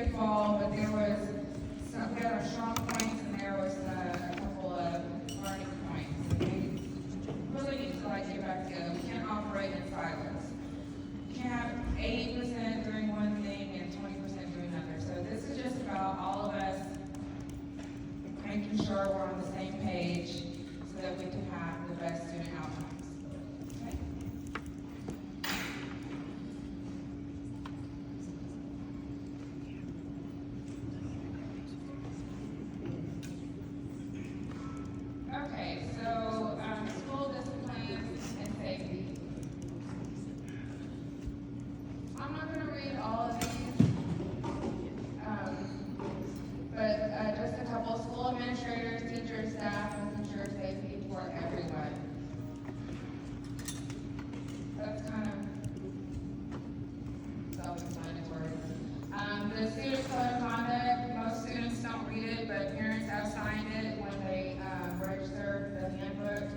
good fall, but there was some, we had our strong points and there was a couple of learning points. And we really need to like get back together. We can't operate in silos. We can't have 80% doing one thing and 20% doing another. So this is just about all of us making sure we're on the same page so that we can have the best student outcomes. Okay? Okay, so school discipline and safety. I'm not going to read all of these, but just a couple. School administrators, teachers, staff, and ensure safety for everyone. That's kind of self-explanatory. The student code of conduct, most students don't read it, but parents have signed it when they register the handbook,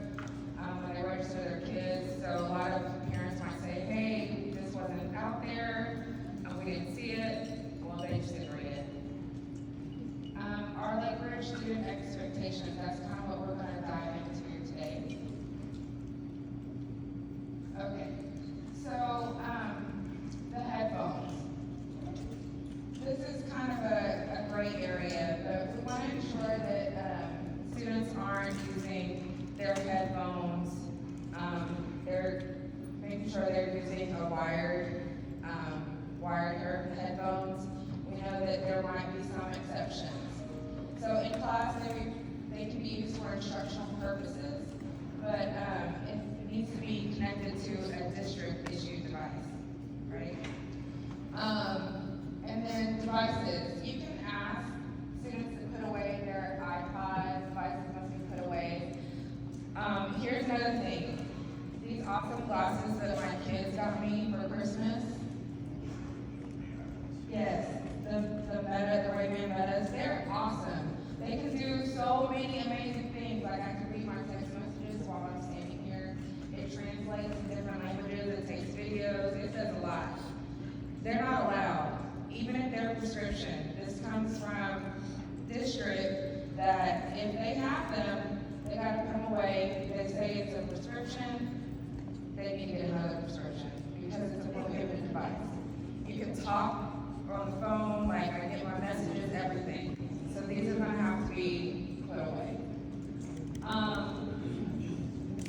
when they register their kids. So a lot of parents might say, hey, this wasn't out there, we didn't see it. Well, they just didn't read it. Our Lakeridge student expectations, that's kind of what we're going to dive into today. Okay, so the headphones. This is kind of a gray area, but we want to ensure that students aren't using their headphones. They're making sure they're using a wired headphones. We know that there might be some exceptions. So in class, they can be used for instructional purposes, but it needs to be connected to a district-issued device, right? And then devices. You can ask students to put away their iPods, devices must be put away. Here's another thing. These awesome glasses that my kids got me for Christmas. Yes, the Ray-Ban Metas, they're awesome. They can do so many amazing things. Like I can read my text messages while I'm standing here. It translates in different languages, it takes videos, it does a lot. They're not allowed, even if they're prescription. This comes from district that if they have them, they gotta put them away. If they say it's a prescription, they need to get another prescription because it's a prohibited device. You can talk on the phone, like I get my messages, everything. So these are gonna have to be put away.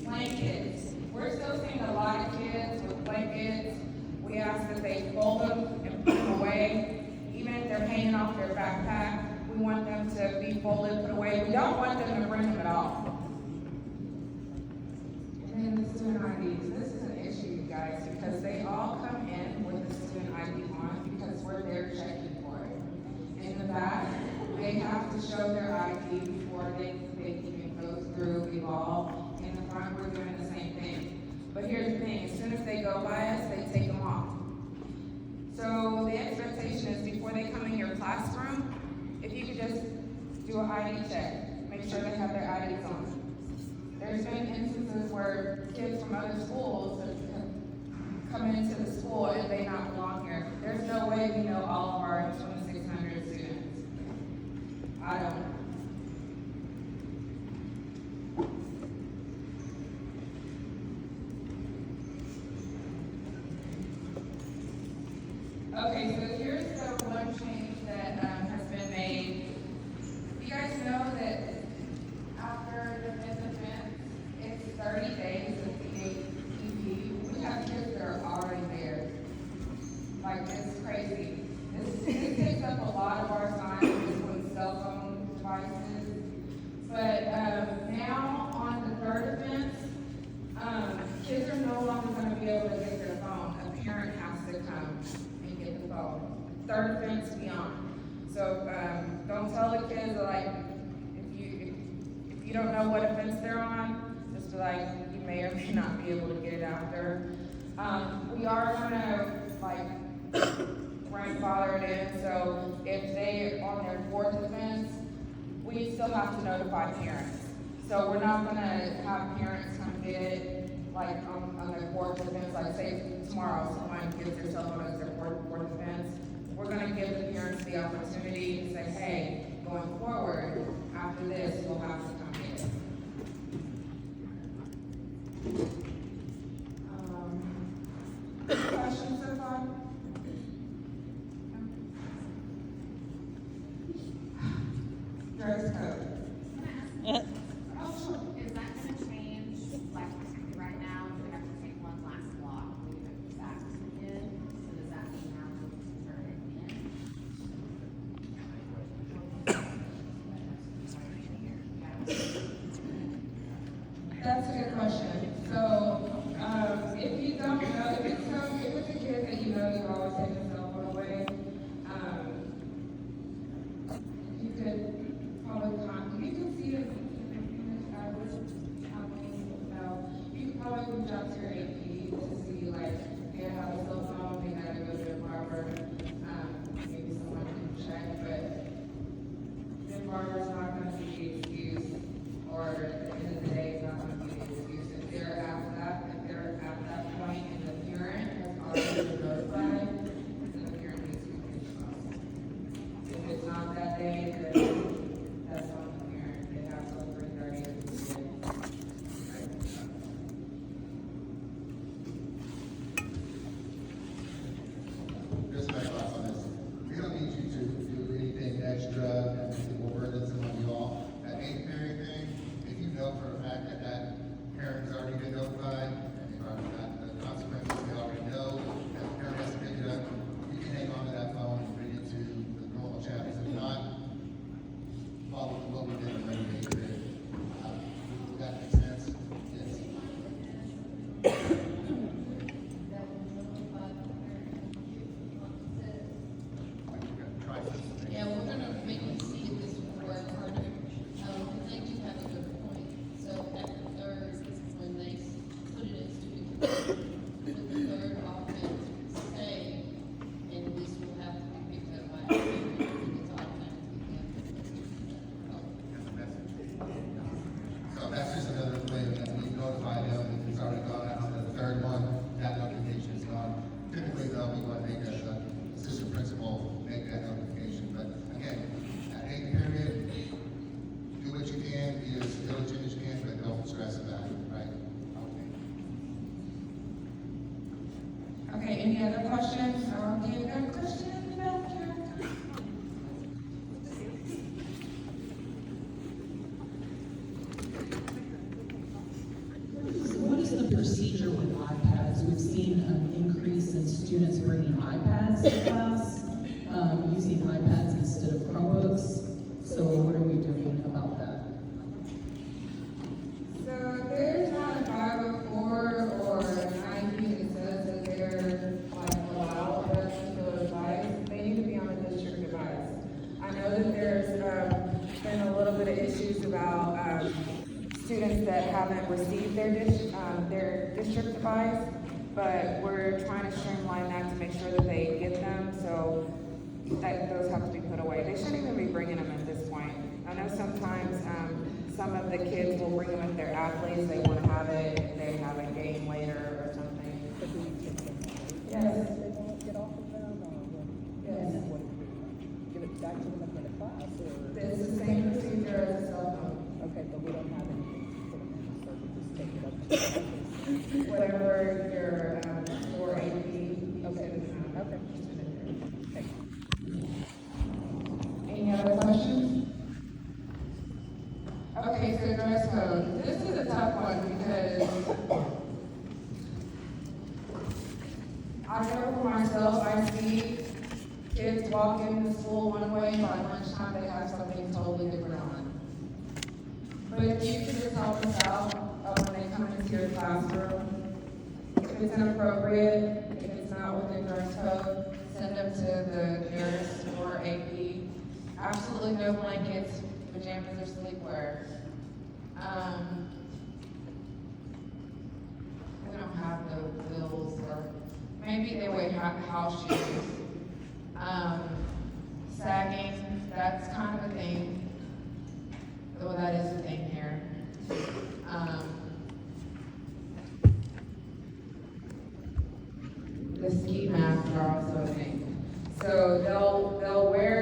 Blankets. We're still seeing a lot of kids with blankets. We ask that they fold them and put them away. Even if they're hanging off their backpack, we want them to be folded, put away. We don't want them to bring them at all. And then the student IDs. This is an issue, you guys, because they all come in with the student ID on because we're there checking for it. In the back, they have to show their ID before they even go through Evolve. In the front, we're doing the same thing. But here's the thing, as soon as they go by us, they take them off. So the expectation is before they come in your classroom, if you could just do an ID check, make sure they have their IDs on. There's been instances where kids from other schools have come into the school and they not belong here. There's no way we know all of our 2,600 students. I don't. Okay, so here's the one change that has been made. You guys know that after the fifth offense, it's 30 days of PPP. We have kids that are already there. Like, it's crazy. This takes up a lot of our time with cell phone devices. But now on the third offense, kids are no longer going to be able to get their phone. A parent has to come and get the phone. Third offense beyond. So don't tell the kids like if you don't know what offense they're on, just be like you may or may not be able to get it after. We are gonna grandfather it in. So if they on their fourth offense, we still have to notify parents. So we're not gonna have parents come get it like on their fourth offense. Like say tomorrow someone gives their cell phone as their fourth offense. We're gonna give the parents us the opportunity to say, hey, going forward, after this, we'll have to come here. Questions so far? Dress code. Is that gonna change, like, right now, we have to take one last block, we have to back in, so does that mean now we can turn it in? That's a good question. So, if you don't know, if it's a kid that you know you always take your cell phone away, you could probably you can see it. You could probably reach out to your AP to see, like, if they have a cell phone, they gotta go to a barber. Maybe someone can check, but the barber's not gonna be the excuse, or at the end of the day, it's not gonna be the excuse. If they're at that point and the parent has already been notified, then the parent needs to be responsible. If it's not that day, then that's on the parent. They have till 3:30 to do it. Just my thoughts on this. We don't need you to do anything extra and anything more burdensome on you all. That 8th period thing, if you know for a fact that that parent has already been notified, and they've already got the consequences, they already know that the parent has to pick it up, you can hang on to that phone and bring it to the normal channels. If not, follow what we did in the 8th period. Does that make sense? Yes. Try this. Yeah, we're gonna make them see this work harder, because they do have a good point. So at the third is when they put it in student, with the third offense stay, and this will have to be picked up by, it's automatically done. That's a message. So that's just another way that we notify them if it's already gone out. The third one, that notification is gone. Typically, though, we want to make the assistant principal make that notification. But again, at 8th period, do what you can, be as diligent as you can, but don't stress about it, right? Okay, any other questions? I'll give you a question in the back here. So what is the procedure with iPads? We've seen an increase in students bringing iPads to class, using iPads instead of Chromebooks. So what are we doing about that? So there's not a 504 or a 90 that says that they're like allowed their particular device. They need to be on a district device. I know that there's been a little bit of issues about students that haven't received their district device, but we're trying to streamline that to make sure that they get them. So that those have to be put away. They shouldn't even be bringing them at this point. I know sometimes some of the kids will bring them if they're athletes, they want to have it, if they have a game later or something. Yes. They won't get off of them, or Yes. give it back to them at the end of class, or? It's the same procedure as a cell phone. Okay, but we don't have anything to put them in, so we just take it up to. Whatever your or AP. Okay, okay. Any other questions? Okay, so dress code. This is a tough one because I know for myself, I see kids walk into school one way, by lunchtime they have something totally different on. But if you could just help us out when they come into your classroom, if it's inappropriate, if it's not within dress code, send them to the nurse or AP. Absolutely no blankets, pajamas, or sleepwear. We don't have the bills, or maybe they wear house shoes. Sagging, that's kind of a thing. Well, that is a thing here. The ski masks are also a thing. So they'll wear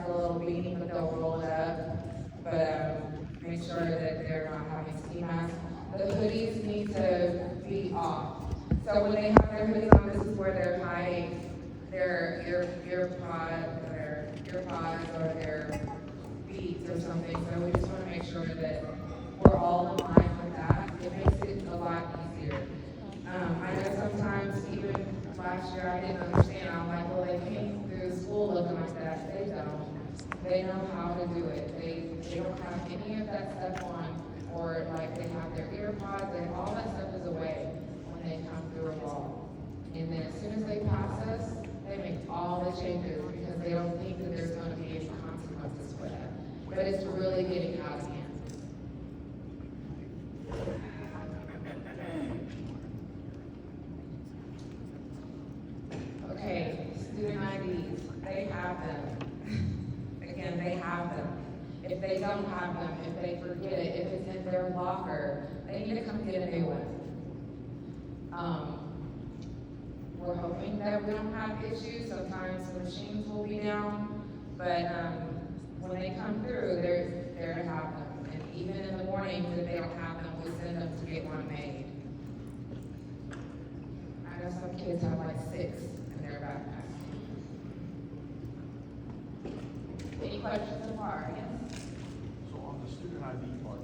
a little beanie, but they'll roll it up. But make sure that they're not having ski masks. The hoodies need to be off. So when they have their hoodies on, this is where they're hiding their earpods or their beats or something. So we just want to make sure that we're all in line with that. It makes it a lot easier. I know sometimes even last year I didn't understand. I'm like, well, they came through school looking like that. They don't. They know how to do it. They don't have any of that stuff on, or like they have their earpods and all that stuff is away when they come through a wall. And then as soon as they pass us, they make all the changes because they don't think that there's going to be any consequences for that. But it's really getting out of hand. Okay, student IDs, they have them. Again, they have them. If they don't have them, if they forget it, if it's in their locker, they need to come get a new one. We're hoping that we don't have issues. Sometimes the machines will be down, but when they come through, they're there to have them. And even in the mornings, if they don't have them, we send them to get one made. I know some kids have like 6 in their backpack. Any questions so far? Yes? So on the student ID part,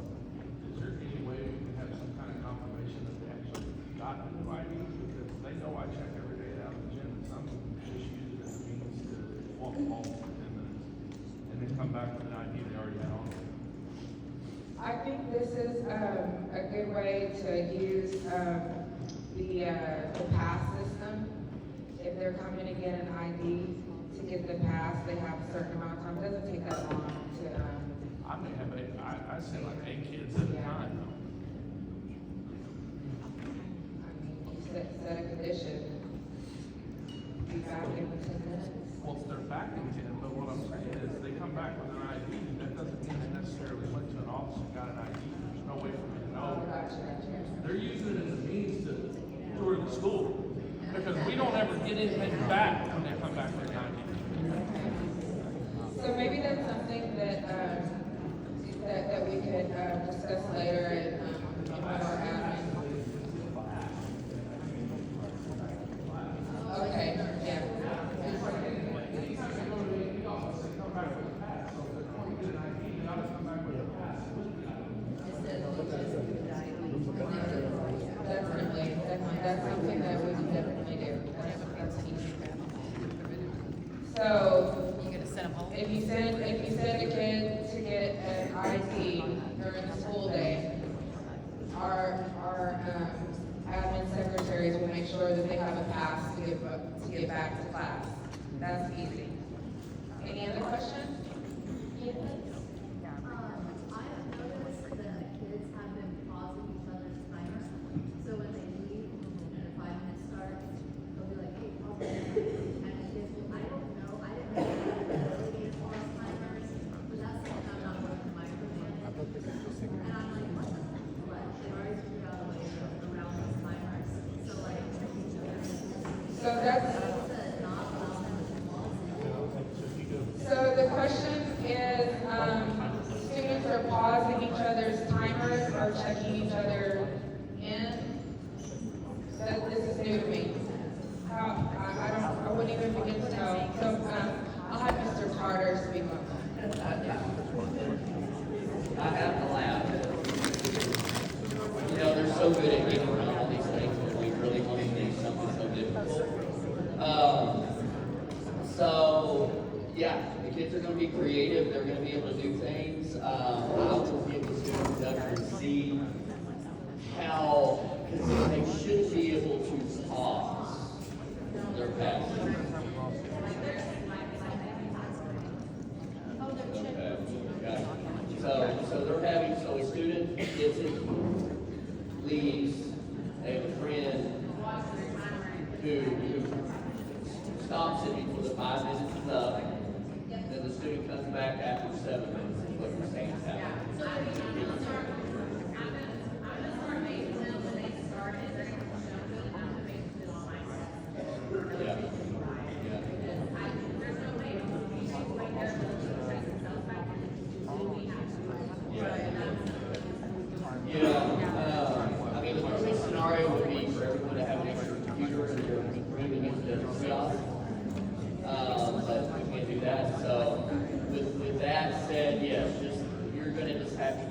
is there any way we can have some kind of confirmation that they actually got the new ID? Because they know I check every day out of the gym, and some just use it as a means to walk home for 10 minutes, and then come back with an ID they already had on. I think this is a good way to use the pass system. If they're coming to get an ID to get the pass, they have a certain amount of time. It doesn't take that long to. I may have I send like 8 kids at a time. I mean, you set a condition. Be back in 10 minutes. Well, if they're back in 10, but what I'm saying is they come back with an ID, that doesn't mean they necessarily went to an office and got an ID. There's no way for me to know. They're using it as a means to tour the school. Because we don't ever get anything back when they come back with an ID. So maybe that's something that that we could discuss later and our admin. Okay, yeah. Definitely, that's something that we can definitely do. That's easy. So, if you send a kid to get an ID during the school day, our admin secretaries will make sure that they have a pass to get back to class. That's easy. Any other questions? I have noticed that kids have been pausing each other's timers. So when they leave and the 5 minutes start, they'll be like, hey, pause the timer. And the kids will, I don't know, I didn't know that they pause timers, but that's something I'm not going to micromanage. And I'm like, what? But they've already figured out a way around those timers. So like, So that's, not allow them to pause. so the question is, students are pausing each other's timers or checking each other in? That, this is new to me. How, I wouldn't even begin to know. So, I'll have Mr. Carter speak on that. I have the lab. You know, they're so good at getting around all these things that we really want to do something so difficult. So, yeah, the kids are going to be creative. They're going to be able to do things. I will give the student introduction to see how, because they should be able to pause their passes. Okay. So they're having, so a student gets it, leaves, they have a friend who stops it before the 5 minutes is up, then the student comes back after 7 minutes, is what you're saying is happening. Yeah. Yeah.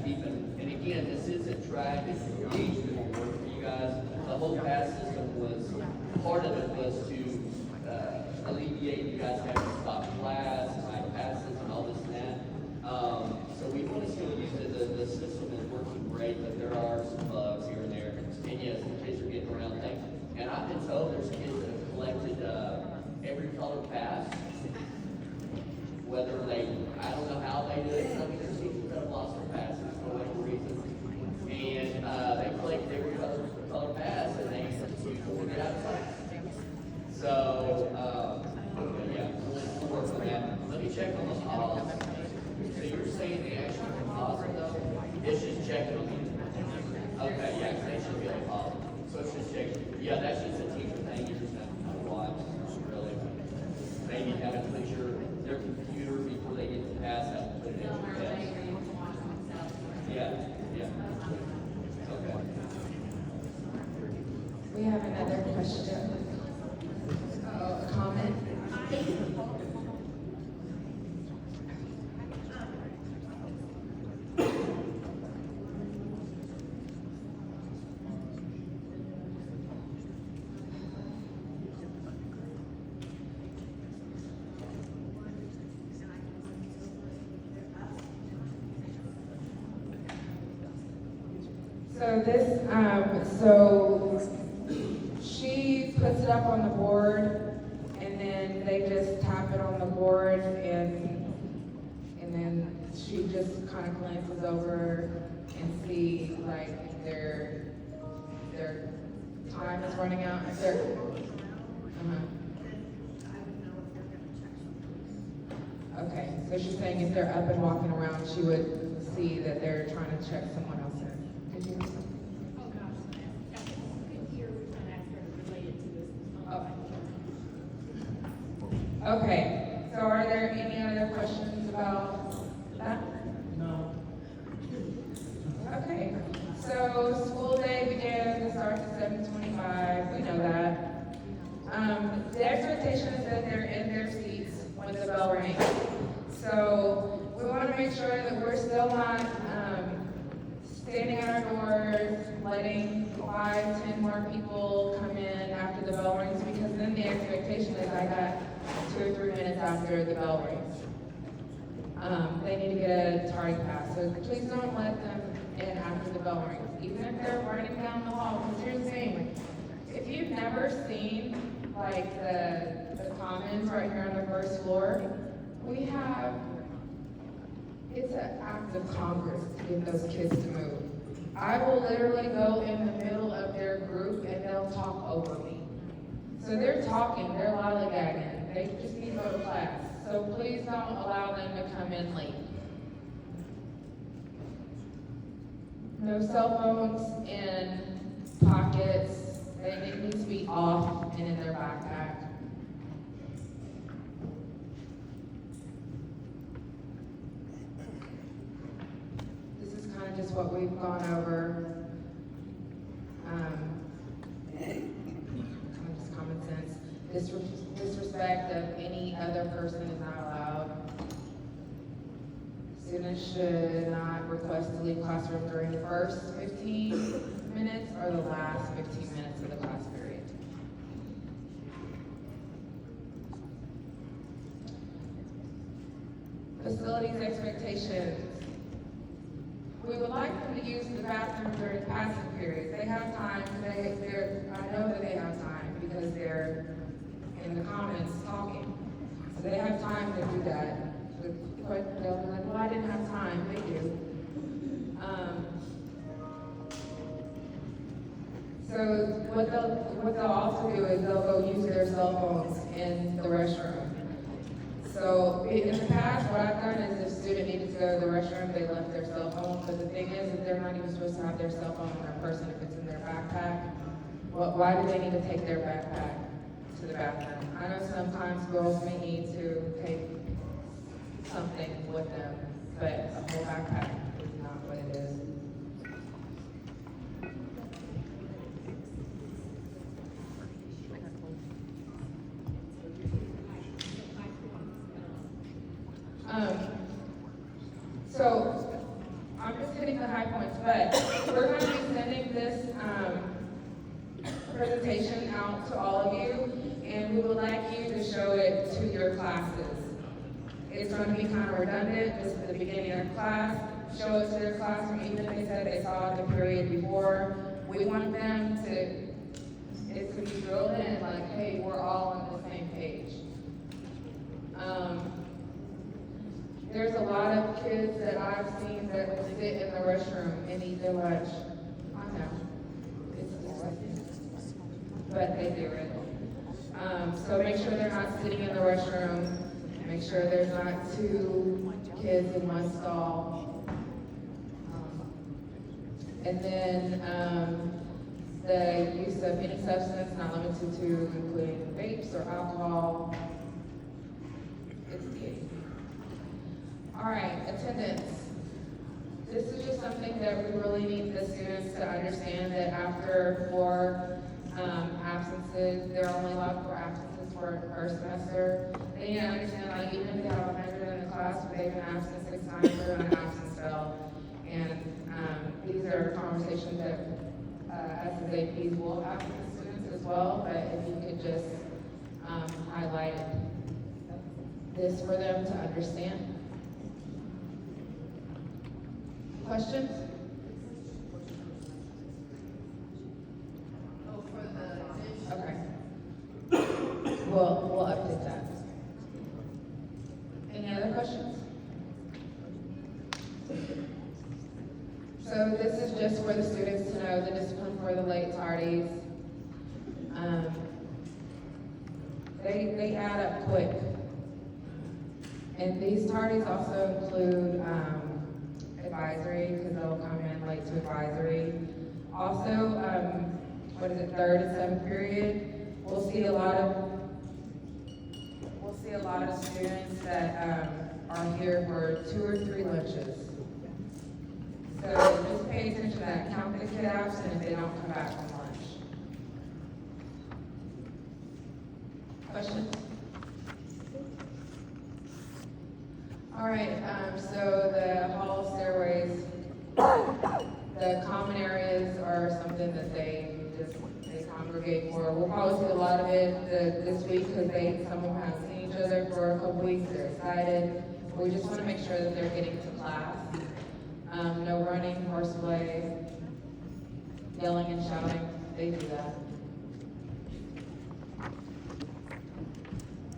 keeping, and again, this isn't track, it's engagement work for you guys. The whole pass system was, part of it was to alleviate you guys having to stop class, time passes, and all this and that. So we want to still use it, the system is working great, but there are some bugs here and there. And yes, the kids are getting around things. And I've been told there's kids that have collected every color pass. Whether they, I don't know how they do it, some of there's teachers that have lost their passes for whatever reason. And they collected every color pass and they will get out of class. So, yeah, we'll work on that. Let me check on the policy. So you're saying the actual policy though, it's just checking on them? Okay, yeah, 'cause they should be on policy. So it's just checking. Yeah, that's just a teacher thing, you just have to watch, really. Maybe have to put their computer before they get to pass, have to put it in the test. Yeah, yeah. Okay. We have another question. A comment? So this, so she puts it up on the board, and then they just tap it on the board, and then she just kind of glances over and see like their time is running out. Okay, so she's saying if they're up and walking around, she would see that they're trying to check someone else in. Did you? Oh, gosh, yeah, here, we're trying to ask her related to this. Okay, so are there any other questions about that? No. Okay, so school day starts at 7:25, we know that. The expectation is that they're in their seats when the bell rings. So we want to make sure that we're still not standing at our doors, letting 5, 10 more people come in after the bell rings, because then the expectation is I got 2 or 3 minutes after the bell rings. They need to get a tardy pass, so please don't let them in after the bell rings, even if they're running down the hall. Because here's the thing, if you've never seen like the commons right here on the first floor, it's an act of Congress to get those kids to move. I will literally go in the middle of their group and they'll talk over me. So they're talking, they're lollygagging, they just need to go to class. So please don't allow them to come in late. No cell phones in pockets, they need to be off and in their backpack. This is kind of just what we've gone over. Kind of just common sense. Disrespect of any other person is not allowed. Students should not request to leave classroom during the first 15 minutes or the last 15 minutes of the class period. Facilities expectations. We would like them to use the bathroom during passing periods. They have time, I know that they have time because they're in the comments talking. So they have time to do that. But they'll be like, well, I didn't have time. They do. So what they'll also do is they'll go use their cell phones in the restroom. So in the past, what I've done is if a student needed to go to the restroom, they left their cell phone. But the thing is they're not even supposed to have their cell phone on their person if it's in their backpack. Why do they need to take their backpack to the bathroom? I know sometimes girls may need to take something with them, but a whole backpack is not what it is. So I'm just hitting high points, but we're going to be sending this, presentation out to all of you, and we would like you to show it to your classes. It's going to be kind of redundant, just at the beginning of the class, show it to their classroom, even if they said they saw it the period before. We want them to, it could be drilled in, like, hey, we're all on the same page. There's a lot of kids that I've seen that will sit in the restroom and eat their lunch. I know, it's disgusting, but they do it. So make sure they're not sitting in the restroom. Make sure there's not 2 kids in one stall. And then the use of any substance not limited to including vapes or alcohol. It's key. All right, attendance. This is just something that we really need the students to understand, that after 4 absences, they're only allowed 4 absences per semester. They need to understand, like, even if they have 100 in the class, but they've been absent 6 times, they're on an absence spell. And these are conversations that as the APs will have with the students as well, but if you could just highlight this for them to understand. Questions? Oh, for the Okay. We'll update that. Any other questions? So this is just for the students to know the discipline for the late tardies. They add up quick. And these tardies also include advisory, because they'll come in late to advisory. Also, 3rd and 7th period, we'll see a lot of students that are here for 2 or 3 lunches. So just pay attention to that. Count the kid absent if they don't come back from lunch. Questions? All right, so the hall stairways, the common areas are something that they congregate for. We'll probably see a lot of it this week because some of them haven't seen each other for a couple weeks. They're excited. We just want to make sure that they're getting to class. No running, horseplay, yelling and shouting. They do that.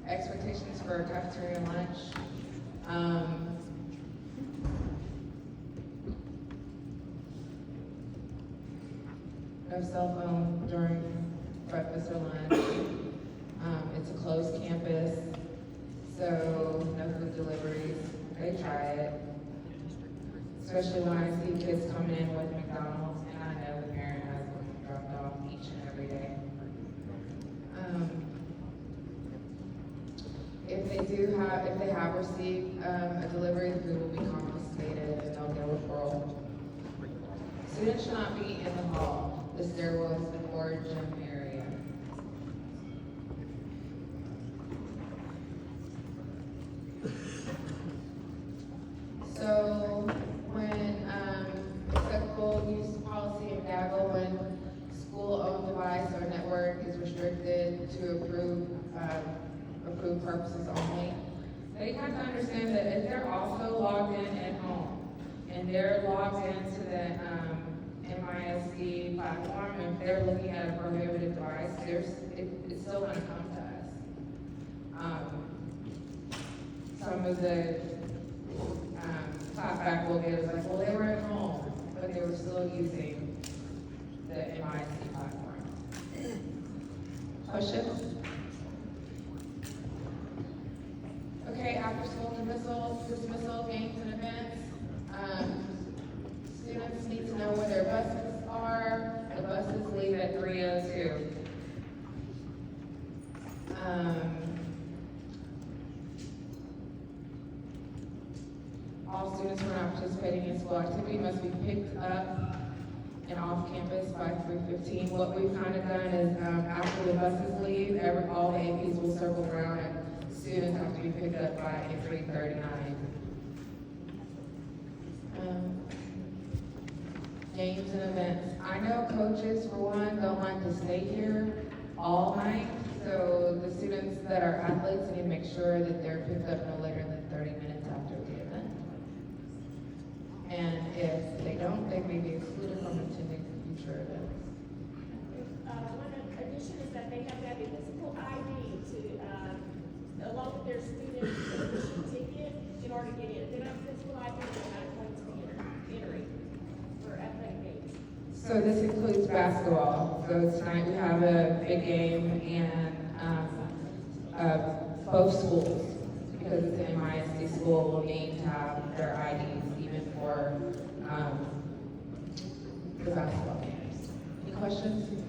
Expectations for cafeteria lunch. No cell phone during breakfast or lunch. It's a closed campus, so no food deliveries. They try it. Especially when I see kids coming in with McDonald's, and I know the parent has them dropped off each and every day. If they have received a delivery, the food will be confiscated and they'll get a referral. Students should not be in the hall, the stairwells, or gym area. So when acceptable use policy of DAGL, when school-owned device or network is restricted to approved purposes only, they have to understand that if they're also logged in at home and they're logged into the MISD platform, and if they're looking at a prohibited device, it's still going to come to us. Some of the clapback will get is like, well, they were at home, but they were still using the MISD platform. Questions? Okay, after school dismissal, games and events. Students need to know where their buses are. The buses leave at 3:02. All students who are not participating in school activity must be picked up and off campus by 3:15. What we've kind of done is after the buses leave, all the APs will circle around and students have to be picked up by 3:39. games and events. I know coaches, for one, don't like to stay here all night, so the students that are athletes need to make sure that they're picked up no later than 30 minutes after the event. And if they don't, they may be excluded from attending future events. One addition is that they have to have a physical ID to, along with their student admission ticket in order to get in. If they don't have a physical ID, they're not going to be entering for athletic games. So this includes basketball. So tonight we have a big game and both schools, because it's an MISD school, will need to have their IDs even for the basketball games. Any questions?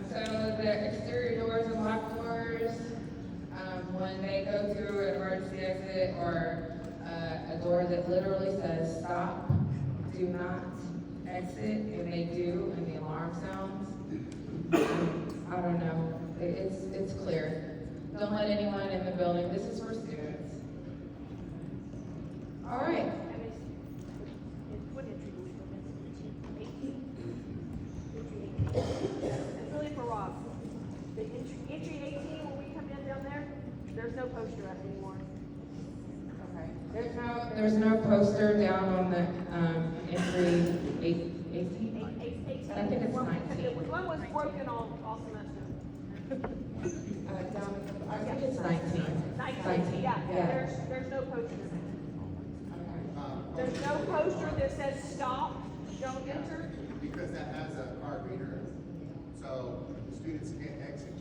So the exterior doors and locked doors, when they go through an emergency exit or a door that literally says stop, do not exit, and they do, and the alarm sounds, I don't know, it's clear. Don't let anyone in the building, this is for students. All right. What entry do we go in? 18? It's really for Rob. The entry 18, when we come in down there, there's no poster up anymore. Okay. There's no poster down on the entry 18? I think it's 19. One was broken all semester. I think it's 19. 19, yeah, there's no poster. There's no poster that says stop, don't enter. Because that has a card reader, so students can't exit.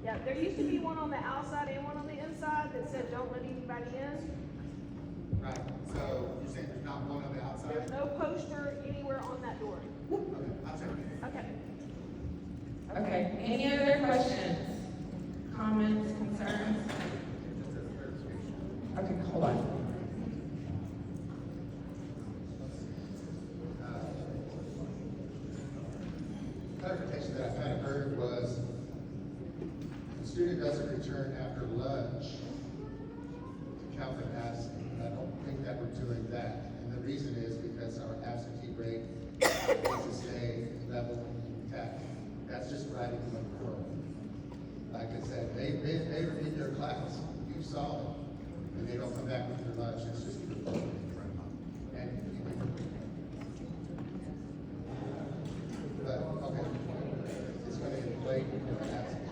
Yeah, there used to be one on the outside and one on the inside that said don't let anybody in. Right, so you're saying there's not one on the outside? There's no poster anywhere on that door. Okay, I'll check it. Okay. Okay, any other questions, comments, concerns? Okay, hold on. Clarification that I kind of heard was, the student doesn't return after lunch to count them absent. I don't think that we're doing that. And the reason is because our absentee rate needs to stay level intact. That's just writing them a report. Like I said, they read their class, you saw them, and they don't come back with their lunch, it's just a report. But, okay, it's gonna inflate your absence.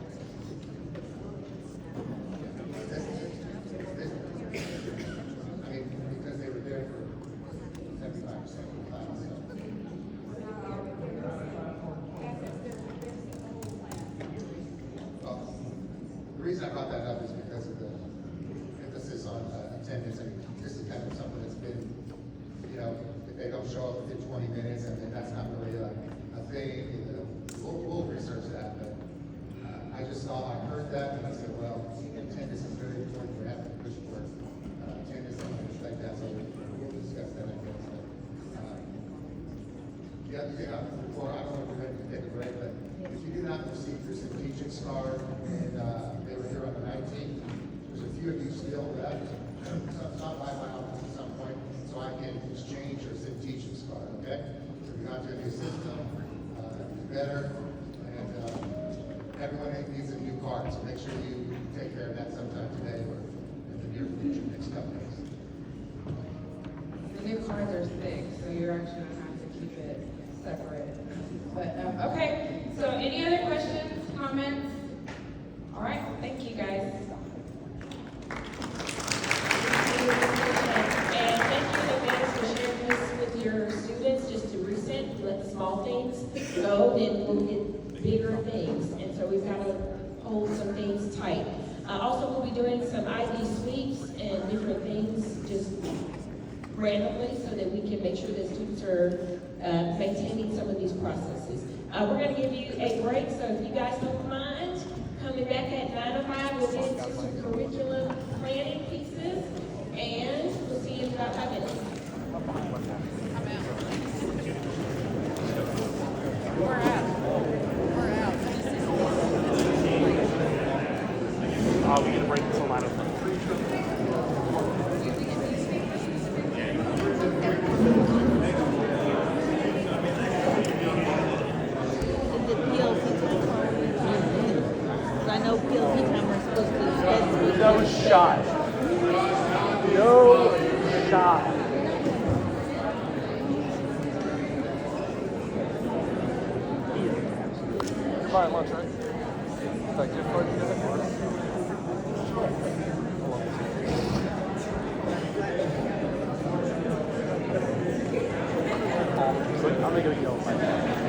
I mean, because they were there for 75% of the class, so. Well, the reason I brought that up is because of the emphasis on attendance, and this is kind of something that's been, you know, if they don't show up within 20 minutes, and then that's not really a thing, you know, we'll research that, but I just saw, I heard that, and I said, well, attendance is very important, we have to push for attendance and things like that, so we'll discuss that, I guess. The other thing, before, I don't know if we're ready to take a break, but if you do not receive your teaching card, and they were here on the 19th, there's a few of you still left, stop by my office at some point, so I can exchange your teaching card, okay? So if you're not doing your system, better, and everyone needs a new card, so make sure you take care of that sometime today or in the near future, next couple days. The new cards are thick, so you're actually gonna have to keep it separate. But, okay, so any other questions, comments? All right, thank you, guys. And thank you in advance for sharing this with your students, just to reset, let the small things go, then we'll get bigger things. And so we've got to hold some things tight. Also, we'll be doing some ID sweeps and different things just randomly so that we can make sure that students are maintaining some of these processes. We're going to give you a break, so if you guys don't mind, coming back at 9:05, we'll get into some curriculum planning pieces, and we'll see you in about 5 minutes. We're out. We get a break this a lot of shot. No shot. Buy lunch, right? That gift card you got? I'm gonna go yell.